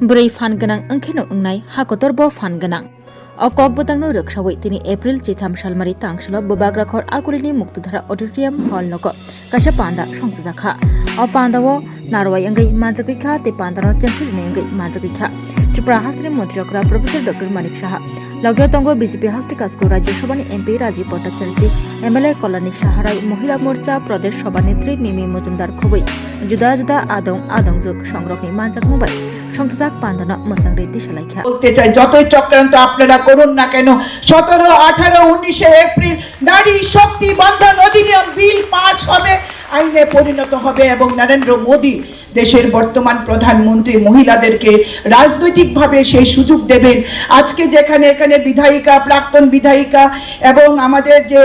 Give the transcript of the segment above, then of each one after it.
Bray fan ganang angkeno angnai hakotor bo fan ganang. Okok botang no ruksawi tini April Chitham Shalmari Tangshlo Bobagrakhor Akulini Muktudhara Auditorium Hall Noko Kasha Panda Shongzakha. O Pandawo Narway Angai Manjakika Te Pandano Chensil Nengai Manjakika. Tripura Hastri Montriokra Professor Dr. Manik Shaha. Logyo Tongo BJP Hastikasko Rajya Sabhani MP Raji Bhattacharya MLA Kolani Shaharai Mohila Morcha Pradesh Sabhanetri Mimi Mojumdar Khoboi Juda Juda Adong Juk Songrokni Manjak Mobile সংসাক পান্ডানা মসাংরে দিশালাইখা বলতে চাই যতই চক্রান্ত আপনারা করুন না কেন 17 18 19 April নারী শক্তি বন্ধন অধিনিয়ম bill pass হবে আইনে পরিণত হবে এবং নরেন্দ্র মোদি দেশের বর্তমান প্রধানমন্ত্রী মহিলাদেরকে রাজনৈতিকভাবে সেই সুযোগ দেবেন আজকে যেখানে এখানে বিধায়িকা প্রাক্তন বিধায়িকা এবং আমাদের যে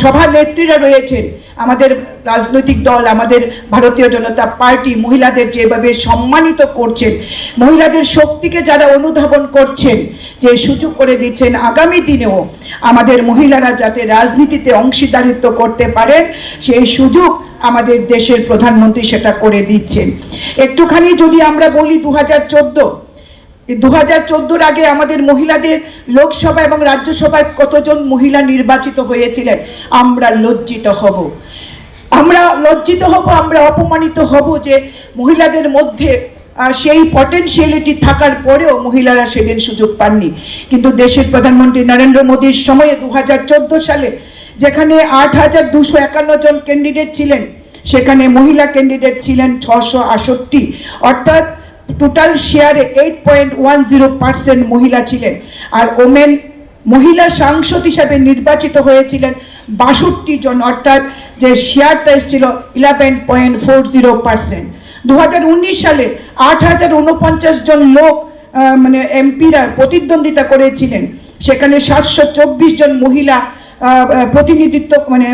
সভা নেত্রীরা রয়েছেন আমাদের রাজনৈতিক দল আমাদের ভারতীয় জনতা পার্টি মহিলাদের যেভাবে সম্মানিত করছেন মহিলাদের শক্তিকে যারা অনুধাবন করছেন যে সুযোগ করে দিচ্ছেন আগামী দিনেও আমাদের মহিলারা যাতে রাজনীতিতে অংশীদারিত্ব করতে পারেন সেই সুযোগ আমাদের দেশের প্রধানমন্ত্রী সেটা করে দিচ্ছেন একটুখানি যদি আমরা বলি 2014 আগে আমাদের মহিলাদের লোকসভা এবং রাজ্যসভায় কতজন মহিলা নির্বাচিত হয়েছিলেন আমরা লজ্জিত হব আমরা অপমানিত হব যে মহিলাদের মধ্যে সেই পটেনশিয়ালিটি থাকার পরেও মহিলারা সেদিন সুযোগ পাননি কিন্তু দেশের প্রধানমন্ত্রী নরেন্দ্র মোদীর সময়ে 2014 সালে যেখানে 8251 জন ক্যান্ডিডেট ছিলেন সেখানে মহিলা ক্যান্ডিডেট ছিলেন 668 অর্থাৎ টোটাল শেয়ারে 8.10% মহিলা ছিলেন আর ওমেন মহিলা সাংসদ হিসেবে নির্বাচিত হয়েছিলেন 62 জন অর্থাৎ যে শেয়ারটা ছিল 11.40% 2019 সালে 8049 জন লোক মানে এমপিরা প্রতিদ্বন্দ্বিতা করেছিলেন সেখানে 724 জন মহিলা প্রতিনিধিত্ব মানে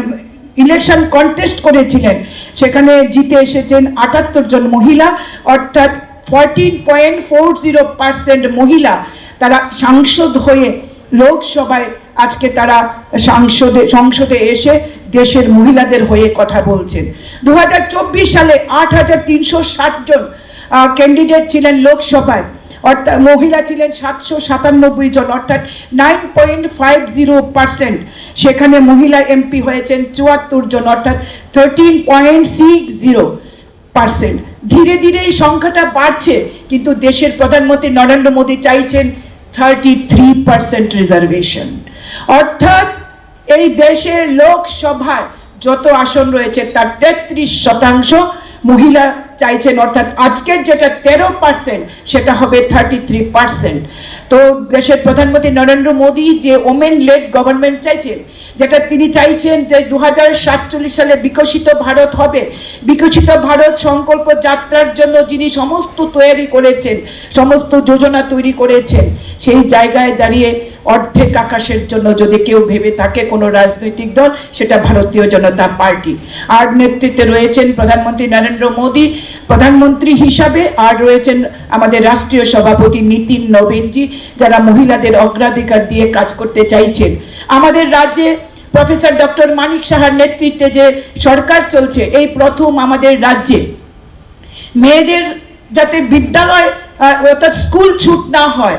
ইলেকশন কন্টেস্ট করেছিলেন সেখানে জিতে এসেছেন 78 জন মহিলা অর্থাৎ 14.40% মহিলা তারা সাংসদ হয়ে লোকসভায় আজকে তারা সংসদে এসে দেশের মহিলাদের হয়ে কথা বলছেন 2024 সালে 8360 জন ক্যান্ডিডেট ছিলেন লোকসভায় অর্থাৎ মহিলা ছিলেন 797 জন অর্থাৎ 9.50% সেখানে মহিলা এমপি হয়েছেন 74 জন অর্থাৎ 13.60%। ধীরে ধীরে এই সংখ্যাটা বাড়ছে কিন্তু দেশের প্রধানমন্ত্রী নরেন্দ্র মোদী চাইছেন 33% রিজার্ভেশন অর্থাৎ এই দেশের লোকসভায় যত আসন রয়েছে তার 33% মহিলা চাইছেন অর্থাৎ আজকের যেটা 13% সেটা হবে 33%। তো দেশের প্রধানমন্ত্রী নরেন্দ্র মোদী যে ওমেন লেড গভর্নমেন্ট চাইছেন যেটা তিনি চাইছেন যে 2047 সালে বিকশিত ভারত হবে বিকশিত ভারত সংকল্প যাত্রার জন্য যিনি সমস্ত তৈরি করেছেন সমস্ত যোজনা তৈরি করেছেন সেই জায়গায় দাঁড়িয়ে অর্ধেক আকাশের জন্য যদি কেউ ভেবে থাকে কোনো রাজনৈতিক দল সেটা ভারতীয় জনতা পার্টি আর নেতৃত্বে রয়েছেন প্রধানমন্ত্রী নরেন্দ্র মোদী প্রধানমন্ত্রী হিসাবে আর রয়েছেন আমাদের রাষ্ট্রীয় সভাপতি নীতিন নবীনজি যারা মহিলাদের অগ্রাধিকার দিয়ে কাজ করতে চাইছেন আমাদের রাজ্যে প্রফেসর ডক্টর মানিক সাহার নেতৃত্বে যে সরকার চলছে এই প্রথম আমাদের রাজ্যে মেয়েদের যাতে বিদ্যালয় অর্থাৎ স্কুল ছুট না হয়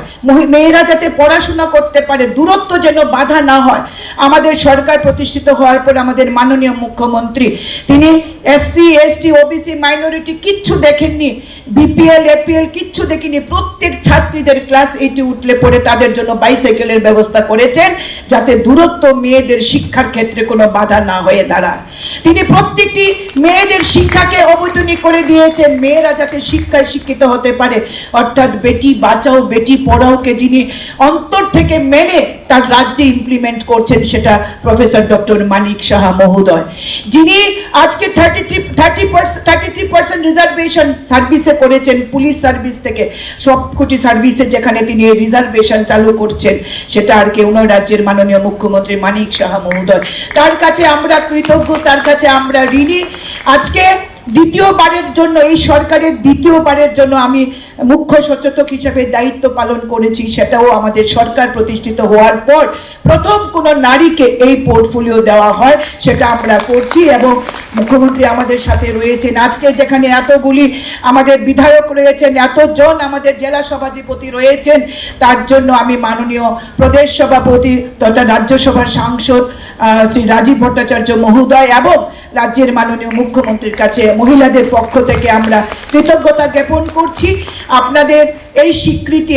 মেয়েরা যাতে পড়াশোনা করতে পারে দূরত্ব যেন বাধা না হয় আমাদের সরকার প্রতিষ্ঠিত হওয়ার পর আমাদের মাননীয় মুখ্যমন্ত্রী তিনি এসসি এসটি ওবিসি মাইনরিটি কিচ্ছু দেখেননি বিপিএল এপিএল কিচ্ছু দেখেনি প্রত্যেক ছাত্রীদের ক্লাস 8 উঠলে পরে তাদের জন্য বাইসাইকেলের ব্যবস্থা করেছেন যাতে দূরত্ব মেয়েদের শিক্ষার ক্ষেত্রে কোনো বাধা না হয়ে দাঁড়ায় তিনি প্রত্যেকটি মেয়েদের শিক্ষাকে অবৈতনিক করে দিয়েছেন মেয়েরা যাতে শিক্ষায় শিক্ষিত হতে পারে অর্থাৎ বেটি বাঁচাও বেটি পড়াওকে যিনি অন্তর থেকে মেনে তার রাজ্যে ইমপ্লিমেন্ট করছেন সেটা প্রফেসর ডক্টর মানিক সাহা মহোদয় যিনি আজকে 33% রিজার্ভেশন সার্ভিসে করেছেন পুলিশ সার্ভিস থেকে সবকটি সার্ভিসে যেখানে তিনি রিজার্ভেশন চালু করছেন সেটা আর কেউ নয় রাজ্যের মাননীয় মুখ্যমন্ত্রী মানিক সাহা মহোদয় তার কাছে আমরা কৃতজ্ঞ তার কাছে আমরা ঋণী আজকে দ্বিতীয়বারের জন্য এই সরকারের দ্বিতীয়বারের জন্য আমি মুখ্য সচেতক হিসেবে দায়িত্ব পালন করেছি, সেটাও আমাদের সরকার প্রতিষ্ঠিত হওয়ার পর প্রথম কোনো নারীকে এই পোর্টফোলিও দেওয়া হয়, সেটা আমরা করছি এবং মুখ্যমন্ত্রী আমাদের সাথে রয়েছেন। আজকে যেখানে এতগুলি আমাদের বিধায়ক রয়েছেন, এতজন আমাদের জেলা সভাধিপতি রয়েছেন, তার জন্য আমি মাননীয় প্রদেশ সভাপতি তথা রাজ্যসভার সাংসদ শ্রী রাজীব ভট্টাচার্য মহোদয় এবং রাজ্যের মাননীয় মুখ্যমন্ত্রীর কাছে মহিলাদের পক্ষ থেকে আমরা কৃতজ্ঞতা জ্ঞাপন করছি। আপনাদের এই স্বীকৃতি,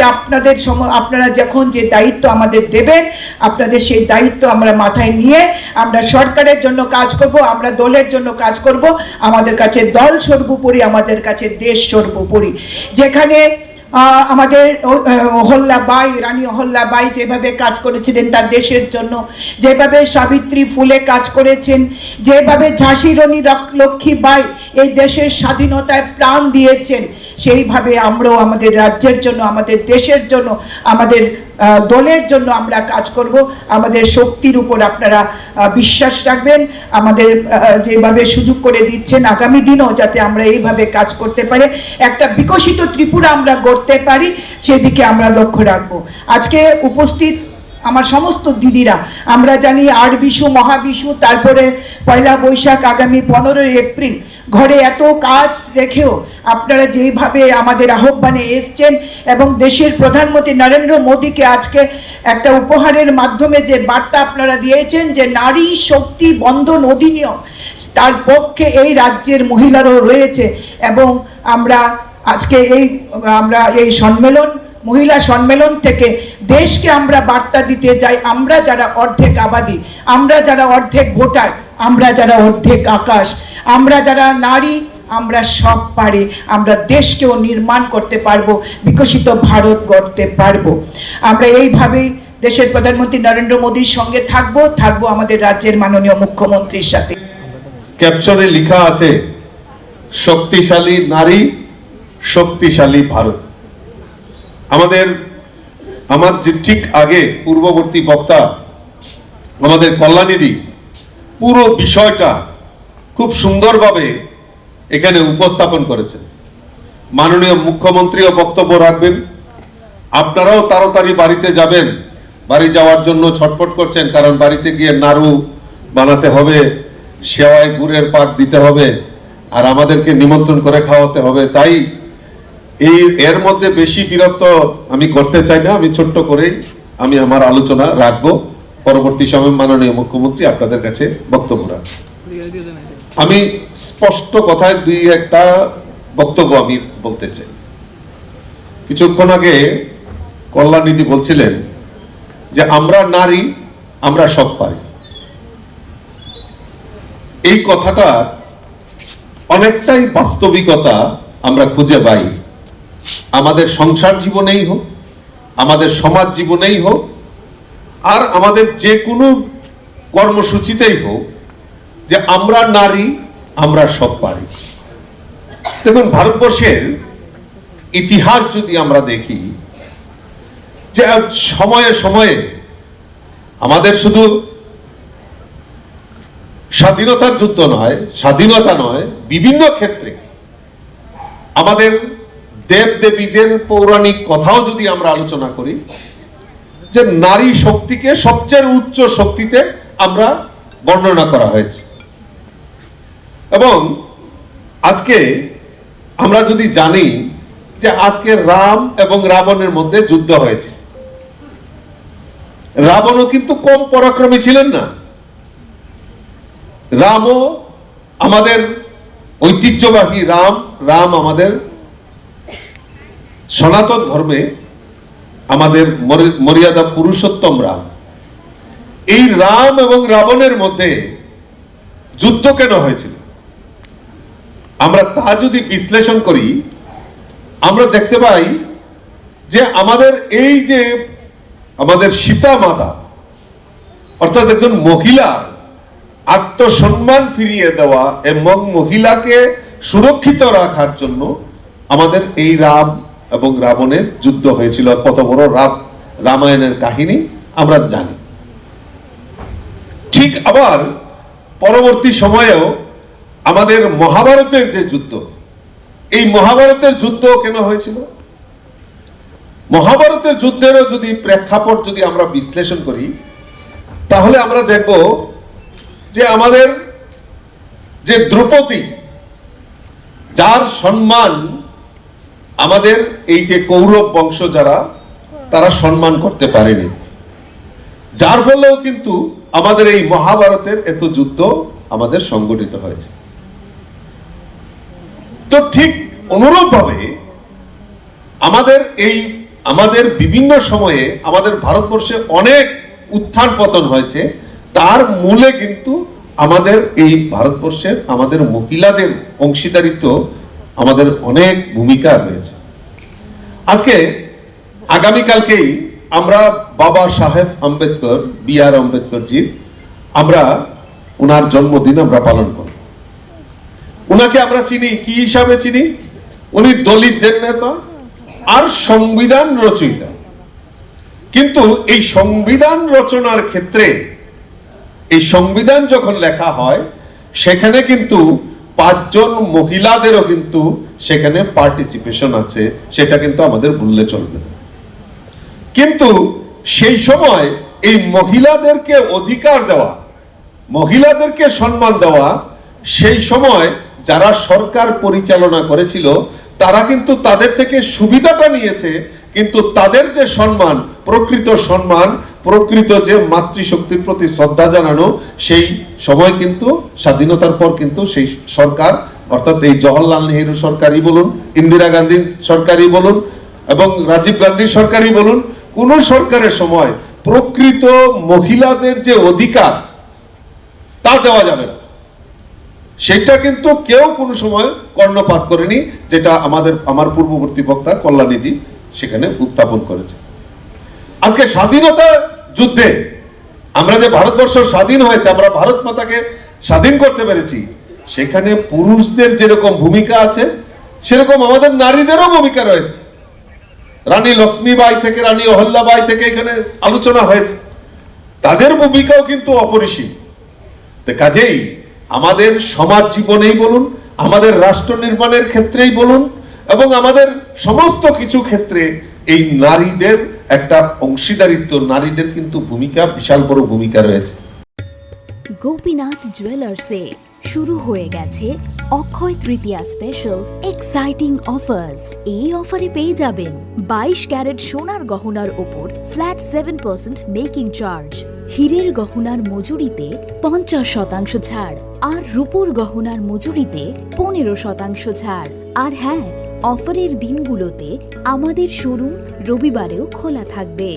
আপনারা যখন যে দায়িত্ব আমাদের দেবেন, আপনাদের সেই দায়িত্ব আমরা মাথায় নিয়ে আমরা সরকারের জন্য কাজ করব, আমরা দলের জন্য কাজ করব। আমাদের কাছে দল সর্বোপরি, আমাদের কাছে দেশ সর্বোপরি। যেখানে আমাদের অহল্যাবাই, রানী অহল্যাবাই যেভাবে কাজ করেছিলেন তার দেশের জন্য, যেভাবে সাবিত্রী ফুলে কাজ করেছেন, যেভাবে ঝাঁসি রানী লক্ষ্মীবাই এই দেশের স্বাধীনতায় প্রাণ দিয়েছেন, সেইভাবে আমরাও আমাদের রাজ্যের জন্য, আমাদের দেশের জন্য, আমাদের দলের জন্য আমরা কাজ করব। আমাদের শক্তির উপর আপনারা বিশ্বাস রাখবেন। আমাদের যেভাবে সুযোগ করে দিচ্ছেন, আগামী দিনেও যাতে আমরা এইভাবে কাজ করতে পারি, একটা বিকশিত ত্রিপুরা আমরা গড়তে পারি, সেদিকে আমরা লক্ষ্য রাখবো। আজকে উপস্থিত আমার সমস্ত দিদিরা, আমরা জানি আর বিশু, মহাবিশু, তারপরে পয়লা বৈশাখ, আগামী 15 এপ্রিল, ঘরে এত কাজ রেখেও আপনারা যেভাবে আমাদের আহ্বানে এসছেন এবং দেশের প্রধানমন্ত্রী নরেন্দ্র মোদীকে আজকে একটা উপহারের মাধ্যমে যে বার্তা আপনারা দিয়েছেন যে নারী শক্তি বন্ধন অধিনিয়ম, তার পক্ষে এই রাজ্যের মহিলারাও রয়েছে এবং আমরা আজকে এই সম্মেলন, মহিলা সম্মেলন থেকে দেশকে আমরা বার্তা দিতে যাই, আমরা যারা অর্ধেক আবাদী, আমরা যারা অর্ধেক ভোটার, আমরা যারা অর্ধেক আকাশ, আমরা যারা নারী, আমরা সব পারি, আমরা দেশকেও নির্মাণ করতে পারবো, বিকশিত ভারত গড়তে পারবো। আমরা এইভাবেই দেশের প্রধানমন্ত্রী নরেন্দ্র মোদীর সঙ্গে থাকবো আমাদের রাজ্যের মাননীয় মুখ্যমন্ত্রীর সাথে। ক্যাপশনে লেখা আছে শক্তিশালী নারী, শক্তিশালী ভারত। আমার যে ঠিক আগে পূর্ববর্তী বক্তা আমাদের কল্যাণীদি পুরো বিষয়টা খুব সুন্দরভাবে এখানে উপস্থাপন করেছেন। মাননীয় মুখ্যমন্ত্রীও বক্তব্য রাখবেন, আপনারাও তাড়াতাড়ি বাড়িতে যাবেন, বাড়ি যাওয়ার জন্য ছটফট করছেন, কারণ বাড়িতে গিয়ে নাড়ু বানাতে হবে, সেওয়াই গুড়ের পাক দিতে হবে, আর আমাদেরকে নিমন্ত্রণ করে খাওয়াতে হবে। তাই এর মধ্যে বেশি বিরক্ত আমি করতে চাই না, আমি ছোট্ট করেই আমি আমার আলোচনা রাখবো। পরবর্তী সময় মাননীয় মুখ্যমন্ত্রী আপনাদের কাছে বক্তব্য রাখবেন। আমি স্পষ্ট কথায় দুই একটা বক্তব্য আমি বলতে চাই। কিছুক্ষণ আগে কল্যাণীদি বলছিলেন যে আমরা নারী, আমরা সব পারি। এই কথাটা অনেকটাই বাস্তবিকতা আমরা খুঁজে পাই আমাদের সংসার জীবনেই হোক, আমাদের সমাজ জীবনেই হোক, আর আমাদের যে কোনো কর্মসূচিতেই হোক, যে আমরা নারী, আমরা সব পারি। দেখুন, ভারতবর্ষের ইতিহাস যদি আমরা দেখি, যে সময়ে সময়ে আমাদের শুধু স্বাধীনতার যুদ্ধ নয়, স্বাধীনতা নয়, বিভিন্ন ক্ষেত্রে আমাদের দেব দেবীদের পৌরাণিক কথাও যদি আমরা আলোচনা করি, যে নারী শক্তিকে সবচেয়ে উচ্চ শক্তিতে আমরা বর্ণনা করা হয়েছে। এবং আজকে আমরা যদি জানি যে আজকে রাম এবং রাবণের মধ্যে যুদ্ধ হয়েছে, রাবণও কিন্তু কম পরাক্রমী ছিলেন না। রামও আমাদের ঐতিহ্যবাহী রাম আমাদের সনাতন ধর্মে আমাদের মর্যাদা পুরুষোত্তম রাম। এই রাম এবং রাবণের মধ্যে যুদ্ধ কেন হয়েছিল, আমরা তা যদি বিশ্লেষণ করি, আমরা দেখতে পাই যে আমাদের সীতা মাতা, অর্থাৎ একজন মহিলার আত্মসম্মান ফিরিয়ে দেওয়া এবং মহিলাকে সুরক্ষিত রাখার জন্য আমাদের এই রাম এবং রাবণের যুদ্ধ হয়েছিল। কত বড় রামায়ণের কাহিনী আমরা জানি। ঠিক আবার পরবর্তী সময়েও আমাদের মহাভারতের যে যুদ্ধ, এই মহাভারতের যুদ্ধ কেন হয়েছিল? মহাভারতের যুদ্ধেরও যদি প্রেক্ষাপট যদি আমরা বিশ্লেষণ করি, তাহলে আমরা দেখব যে আমাদের যে দ্রৌপদী, যার সম্মান আমাদের এই যে কৌরব বংশ যারা, তারা সম্মান করতে পারেনি, যার ফলেও কিন্তু আমাদের এই মহাভারতের এত যুদ্ধ আমাদের সংগঠিত হয়েছে। তো ঠিক অনুরূপভাবে আমাদের বিভিন্ন সময়ে আমাদের ভারতবর্ষে অনেক উত্থান পতন হয়েছে, তার মূলে কিন্তু আমাদের এই ভারতবর্ষের আমাদের মহিলাদের অংশীদারিত্ব আমাদের অনেক ভূমিকা রয়েছে। আজকে আগামীকালকেই আমরা বাবা সাহেব আম্বেদকর, B.R. আম্বেদকরজি, আমরা ওনার জন্মদিন আমরা পালন করব। উনাকে আমরা চিনি কি হিসাবে চিনি? উনি দলিতদের নেতা আর সংবিধান রচয়িতা। কিন্তু এই সংবিধান রচনার ক্ষেত্রে, এই সংবিধান যখন লেখা হয়, সেখানে কিন্তু 5 জন মহিলাদেরও কিন্তু সেখানে পার্টিসিপেশন আছে, সেটা কিন্তু আমাদের ভুললে চলবে না। কিন্তু সেই সময় এই মহিলাদেরকে অধিকার দেওয়া, মহিলাদেরকে সম্মান দেওয়া, সেই সময় যারা সরকার পরিচালনা করেছিল তারা কিন্তু তাদের থেকে সুবিধাটা নিয়েছে, কিন্তু তাদের যে সম্মান, প্রকৃত সম্মান, প্রকৃত যে মাতৃশক্তির প্রতি শ্রদ্ধা জানানো, সেই সময় কিন্তু স্বাধীনতার পর কিন্তু সেই সরকার, অর্থাৎ এই জওহরলাল নেহেরু সরকারই বলুন, ইন্দিরা গান্ধী সরকারই বলুন এবং রাজীব গান্ধী সরকারই বলুন, কোন সরকারের সময় প্রকৃত মহিলাদের যে অধিকার তা দেওয়া যাবে না, সেটা কিন্তু কেউ কোনো সময় কর্ণপাত করেনি, যেটা আমার পূর্ববর্তী বক্তা কল্যাণীদি সেখানে উত্থাপন করেছে। আজকে স্বাধীনতা যুদ্ধে আমরা যে ভারতবর্ষ স্বাধীন হয়েছে, আমরা ভারত মাতাকে স্বাধীন করতে পেরেছি, সেখানে পুরুষদের যেরকম ভূমিকা আছে সেরকম আমাদের নারীদেরও ভূমিকা রয়েছে। রানী লক্ষ্মীবাই থেকে রানী অহল্যাবাই থেকে এখানে আলোচনা হয়েছে, তাদের ভূমিকাও কিন্তু অপরিসীম। কাজেই আমাদের সমাজ জীবনেই বলুন, আমাদের রাষ্ট্র নির্মাণের ক্ষেত্রেই বলুন, এবং আমাদের সমস্ত কিছু ক্ষেত্রে এই নারীদের একটা অংশীদারিত্ব, নারীদের কিন্তু ভূমিকা, বিশাল বড় ভূমিকা রয়েছে। গোপীনাথ জুয়েলার্সে শুরু হয়ে গেছে Akshaya Tritiya special exciting offers. এই অফারে পেয়ে যাবেন 22 ক্যারেট সোনার গহনার ওপর ফ্ল্যাট 7% মেকিং চার্জ, হীরের গহনার মজুরিতে 50% ছাড়, আর রূপোর গহনার মজুরিতে 15% ছাড়। আর হ্যাঁ, অফারের দিনগুলোতে আমাদের শোরুম রবিবারেও খোলা থাকবে।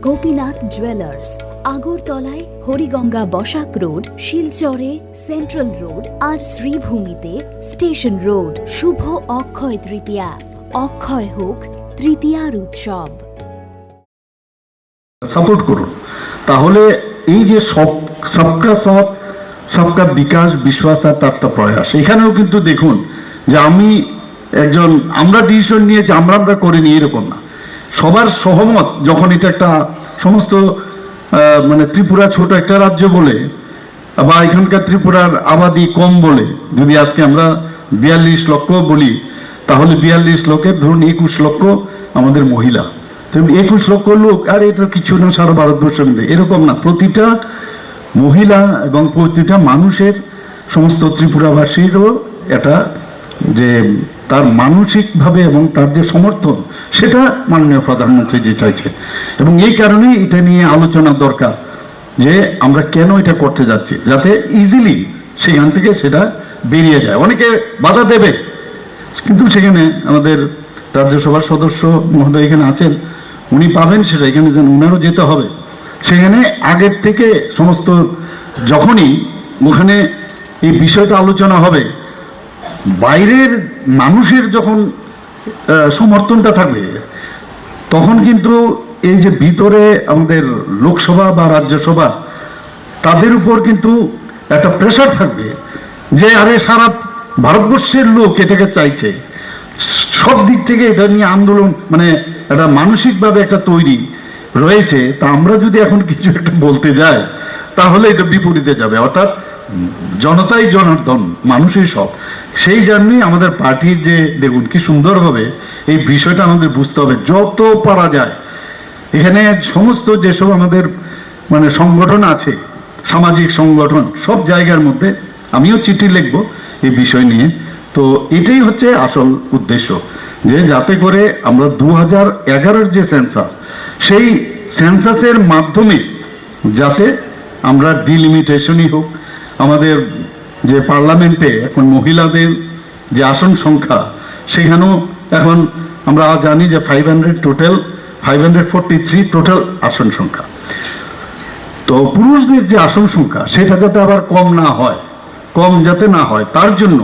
গোপীনাথ জুয়েলার্স, আগরতলায় হরিগঙ্গা বসাক রোড, শিলচরে সেন্ট্রাল রোড, আর শ্রীভূমিতে স্টেশন রোড। শুভ অক্ষয় তৃতীয়া, অক্ষয় হোক তৃতীয়ার উৎসব। সাপোর্ট করুন, তাহলে এই যে সবকা সাথ সবকা বিকাশ, বিশ্বাস আর তার প্রয়াস, এখানেও কিন্তু দেখুন যে আমরা ডিসিশন নিয়েছি, আমরা করিনি এরকম না, সবার সহমত। যখন এটা একটা সমস্ত মানে ত্রিপুরা ছোট একটা রাজ্য বলে, বা এখানকার ত্রিপুরার আবাদি কম বলে, যদি আজকে আমরা 42 লক্ষ বলি, তাহলে 42 লক্ষের ধরুন 21 লক্ষ আমাদের মহিলা, 21 লক্ষ লোক, আর এটা কিছু না সারা ভারতবর্ষের মধ্যে এরকম না। প্রতিটা মহিলা এবং প্রতিটা মানুষের, সমস্ত ত্রিপুরাবাসীরও এটা যে তার মানসিকভাবে এবং তার যে সমর্থন, সেটা মাননীয় প্রধানমন্ত্রী যে চাইছে, এবং এই কারণেই এটা নিয়ে আলোচনা দরকার যে আমরা কেন এটা করতে যাচ্ছি, যাতে ইজিলি সেখান থেকে সেটা বেরিয়ে যায়। অনেকে বাধা দেবে, কিন্তু সেখানে আমাদের রাজ্যসভার সদস্য মহোদয় এখানে আছেন, উনি পাবেন সেটা, এখানে যেন ওনারও যেতে হবে। সেখানে আগের থেকে সমস্ত, যখনই ওখানে এই বিষয়টা আলোচনা হবে, বাইরের মানুষের যখন সমর্থনটা থাকবে, তখন কিন্তু এই যে ভিতরে আমাদের লোকসভা বা রাজ্যসভা, তাদের উপর কিন্তু একটা প্রেশার থাকবে যে আরে সারা ভারতবর্ষের লোক এটাকে চাইছে, সব দিক থেকে এটা নিয়ে আন্দোলন, মানে একটা মানসিকভাবে একটা তৈরি রয়েছে। তা আমরা যদি এখন কিছু একটা বলতে যাই, তাহলে এটা বিপরীতে যাবে। অর্থাৎ জনতাই জনার্দন, মানুষই সব। সেই জন্যই আমাদের পার্টির যে দেখুন কি সুন্দরভাবে এই বিষয়টা আমাদের বুঝতে হবে, যত পারা যায় এখানে সমস্ত যেসব আমাদের মানে সংগঠন আছে, সামাজিক সংগঠন, সব জায়গার মধ্যে আমিও চিঠি লিখব এই বিষয় নিয়ে। তো এটাই হচ্ছে আসল উদ্দেশ্য, যে যাতে করে আমরা 2011-এর যে সেন্সাস, সেই সেন্সাসের মাধ্যমে যাতে আমরা ডিলিমিটেশনই হোক, আমাদের যে পার্লামেন্টে এখন মহিলাদের যে আসন সংখ্যা, সেখানেও এখন আমরা জানি যে 543 টোটাল আসন সংখ্যা। তো পুরুষদের যে আসন সংখ্যা সেটা যাতে আবার কম যাতে না হয়, তার জন্য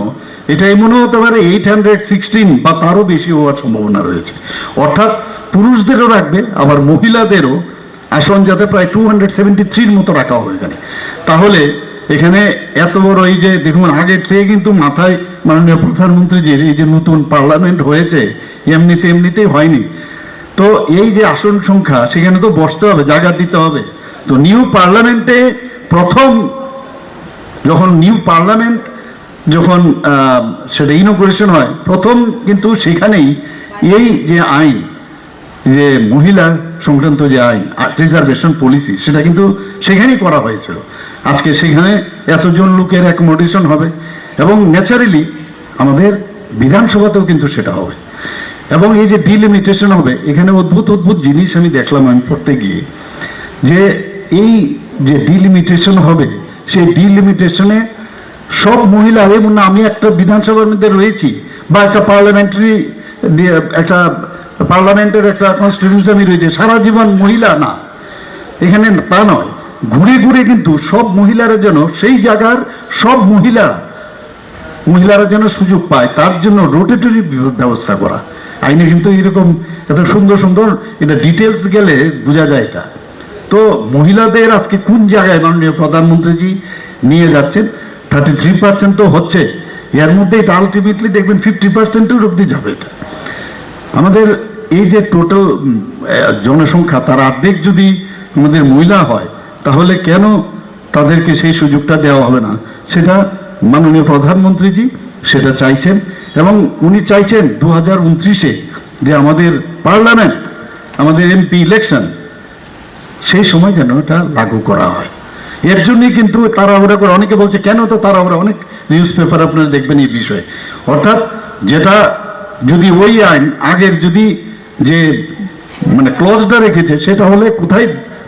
এটা এমনও হতে পারে 816 বা তারও বেশি হওয়ার সম্ভাবনা রয়েছে। অর্থাৎ পুরুষদেরও রাখবে, আবার মহিলাদেরও আসন যাতে প্রায় 273 মতো রাখা হবে এখানে। তাহলে এখানে এত বড় এই যে দেখুন, আগের থেকে কিন্তু মাথায় মাননীয় প্রধানমন্ত্রীজির এই যে নতুন পার্লামেন্ট হয়েছে, এমনিতেই হয়নি। তো এই যে আসন সংখ্যা, সেখানে তো বসতে হবে, জায়গা দিতে হবে। তো নিউ পার্লামেন্টে যখন সেটা ইনোগ্রেশন হয়, প্রথম কিন্তু সেখানেই এই যে আইন, যে মহিলা সংক্রান্ত যে আইন, রিজার্ভেশন পলিসি, সেটা কিন্তু সেখানেই করা হয়েছিল। আজকে সেখানে এতজন লোকের অ্যাকোমোডেশন হবে, এবং ন্যাচারালি আমাদের বিধানসভাতেও কিন্তু সেটা হবে। এবং এই যে ডিলিমিটেশন হবে, এখানে অদ্ভুত জিনিস আমি দেখলাম আমি পড়তে গিয়ে, যে এই যে ডিলিমিটেশন হবে, সেই ডিলিমিটেশনে সব মহিলা, এমন না আমি একটা বিধানসভার মধ্যে রয়েছি বা একটা পার্লামেন্টের একটা কনস্টিটিউশন আমি রয়েছে, সারা জীবন মহিলা না, এখানে তা নয়। ঘুরে কিন্তু সব মহিলারা যেন সেই জায়গার সব মহিলারা যেন সুযোগ পায়, তার জন্য রোটেটরি ব্যবস্থা করা। আইনে কিন্তু এরকম এত সুন্দর এটা ডিটেলস গেলে বোঝা যায় এটা। তো মহিলাদের আজকে কোন জায়গায় মাননীয় প্রধানমন্ত্রীজি নিয়ে যাচ্ছেন, 33% তো হচ্ছে, এর মধ্যে এটা আলটিমেটলি দেখবেন 50%-এর অবধি যাবে। এটা আমাদের এই যে টোটাল জনসংখ্যা, তার অর্ধেক যদি আমাদের মহিলা হয়, তাহলে কেন তাদেরকে সেই সুযোগটা দেওয়া হবে না? সেটা মাননীয় প্রধানমন্ত্রীজি সেটা চাইছেন, এবং উনি চাইছেন 2029-এ যে আমাদের পার্লামেন্ট, আমাদের এমপি ইলেকশন, সেই সময় যেন এটা লাগু করা হয়। এর জন্যই কিন্তু তাড়াহুড়া করে, অনেকে বলছে কেন তো তাড়াহুড়া, অনেক নিউজ পেপার আপনারা দেখবেন এই বিষয়ে। অর্থাৎ যেটা যদি ওই আইন আগের যদি যে মানে ক্লজটা রেখেছে, সেটা হলে কোথায়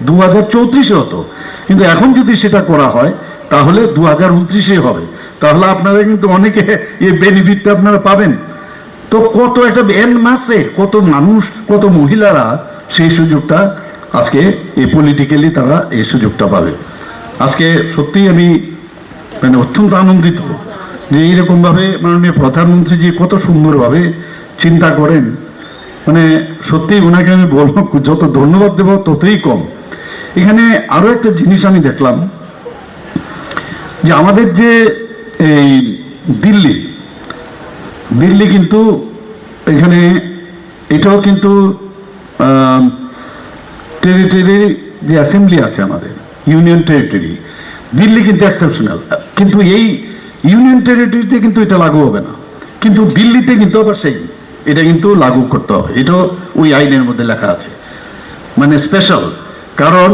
2034-এ হতো, কিন্তু এখন যদি সেটা করা হয় তাহলে 2029-এ হবে। তাহলে আপনারা কিন্তু অনেকে এই বেনিফিটটা আপনারা পাবেন। তো কত একটা মাসে কত মানুষ, কত মহিলারা সেই সুযোগটা আজকে এই পলিটিক্যালি তারা এই সুযোগটা পাবে। আজকে সত্যিই আমি মানে অত্যন্ত আনন্দিত যে এইরকমভাবে মাননীয় প্রধানমন্ত্রীজি কত সুন্দরভাবে চিন্তা করেন। মানে সত্যিই ওনাকে আমি বলবো, যত ধন্যবাদ দেব ততই কম। এখানে আরও একটা জিনিস আমি দেখলাম, যে আমাদের যে এই দিল্লি কিন্তু এখানে এটাও কিন্তু টেরিটরি যে অ্যাসেম্বলি আছে আমাদের, ইউনিয়ন টেরিটরি, দিল্লি কিন্তু এক্সেপশনাল। কিন্তু এই ইউনিয়ন টেরিটরিতে কিন্তু এটা লাগু হবে না, কিন্তু দিল্লিতে কিন্তু আবার এটা কিন্তু লাগু করতে হবে। এটাও ওই আইনের মধ্যে লেখা আছে, মানে স্পেশাল। কারণ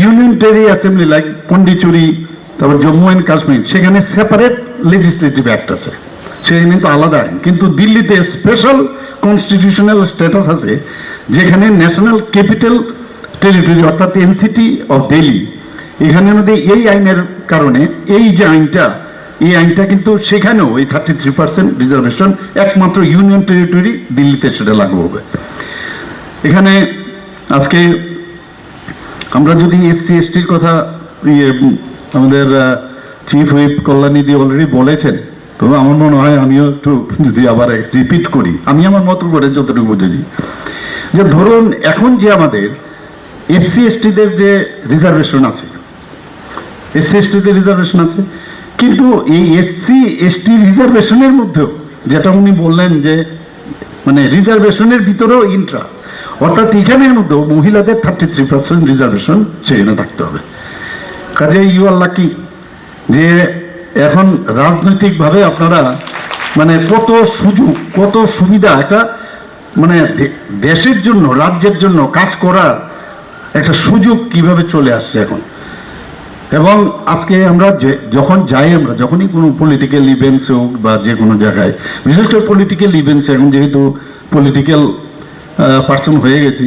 ইউনিয়ন টেরি অ্যাসেম্বলি লাইক পন্ডিচেরি, তারপর জম্মু অ্যান্ড কাশ্মীর, সেখানে সেপারেট লেজিসলেটিভ অ্যাক্ট আছে, সেখানে কিন্তু আলাদা আইন। কিন্তু দিল্লিতে স্পেশাল কনস্টিটিউশনাল স্ট্যাটাস আছে, যেখানে ন্যাশনাল ক্যাপিটাল টেরিটরি অর্থাৎ এনসিটি অফ দিল্লি, এখানের মধ্যে এই আইনের কারণে এই যে এই আইনটা কিন্তু সেখানেও এই 33% রিজার্ভেশন একমাত্র ইউনিয়ন টেরিটরি দিল্লিতে সেটা লাগু হবে। এখানে আজকে আমরা যদি SC STর কথা আমাদের চিফ হুইপ কল্যাণীদি অলরেডি বলেছেন, তো আমার মনে হয় আমিও একটু যদি আবার রিপিট করি, আমি আমার মতো করে যতটুকু বুঝেছি, যে ধরুন এখন যে আমাদের SC STদের যে রিজার্ভেশন আছে, SC STদের রিজার্ভেশন আছে, কিন্তু এই SC ST রিজার্ভেশনের মধ্যেও যেটা উনি বললেন যে মানে রিজার্ভেশনের ভিতরেও ইন্ট্রা, অর্থাৎ এখানের মধ্যেও মহিলাদের 33% রিজার্ভেশন সেখানে থাকতে হবে। কাজে ইউ আর লাকি যে এখন রাজনৈতিকভাবে আপনারা মানে কত সুযোগ, কত সুবিধা, একটা মানে দেশের জন্য, রাজ্যের জন্য কাজ করার একটা সুযোগ কিভাবে চলে আসছে এখন। এবং আজকে আমরা যখন যাই, আমরা যখনই কোনো পলিটিক্যাল ইভেন্টস হোক বা যে কোনো জায়গায়, বিশেষ করে পলিটিক্যাল ইভেন্টস, এখন যেহেতু পলিটিক্যাল পার্সন হয়ে গেছি,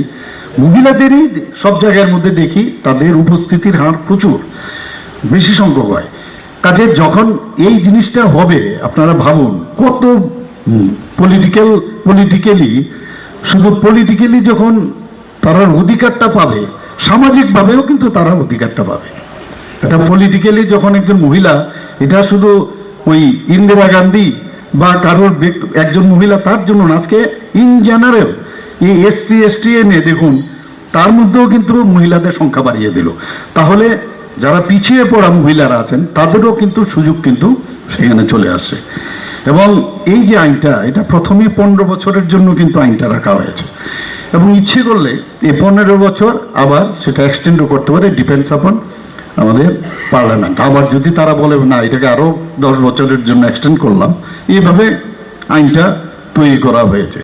মহিলাদেরই সব জায়গার মধ্যে দেখি তাদের উপস্থিতির হার প্রচুর বেশি সংখ্যক হয়। কাজে যখন এই জিনিসটা হবে, আপনারা ভাবুন কত পলিটিক্যালি, শুধু পলিটিক্যালি যখন তারা অধিকারটা পাবে, সামাজিকভাবেও কিন্তু তারা অধিকারটা পাবে। এটা পলিটিক্যালি যখন একজন মহিলা, এটা শুধু ওই ইন্দিরা গান্ধী বা কারোর একজন মহিলা তার জন্য না, আজকে ইন জেনারেল এই SC ST এনে দেখুন, তার মধ্যেও কিন্তু মহিলাদের সংখ্যা বাড়িয়ে দিল। তাহলে যারা পিছিয়ে পড়া মহিলারা আছেন তাদেরও কিন্তু সুযোগ কিন্তু সেখানে চলে আসছে। এবং এই যে আইনটা, এটা প্রথমে 15 বছরের জন্য কিন্তু আইনটা রাখা হয়েছে, এবং ইচ্ছে করলে এই 15 বছর আবার সেটা এক্সটেন্ডও করতে পারে, ডিপেন্ডস আপন আমাদের পার্লামেন্ট। আবার যদি তারা বলে না এটাকে আরও 10 বছরের জন্য এক্সটেন্ড করলাম, এইভাবে আইনটা তৈরি করা হয়েছে।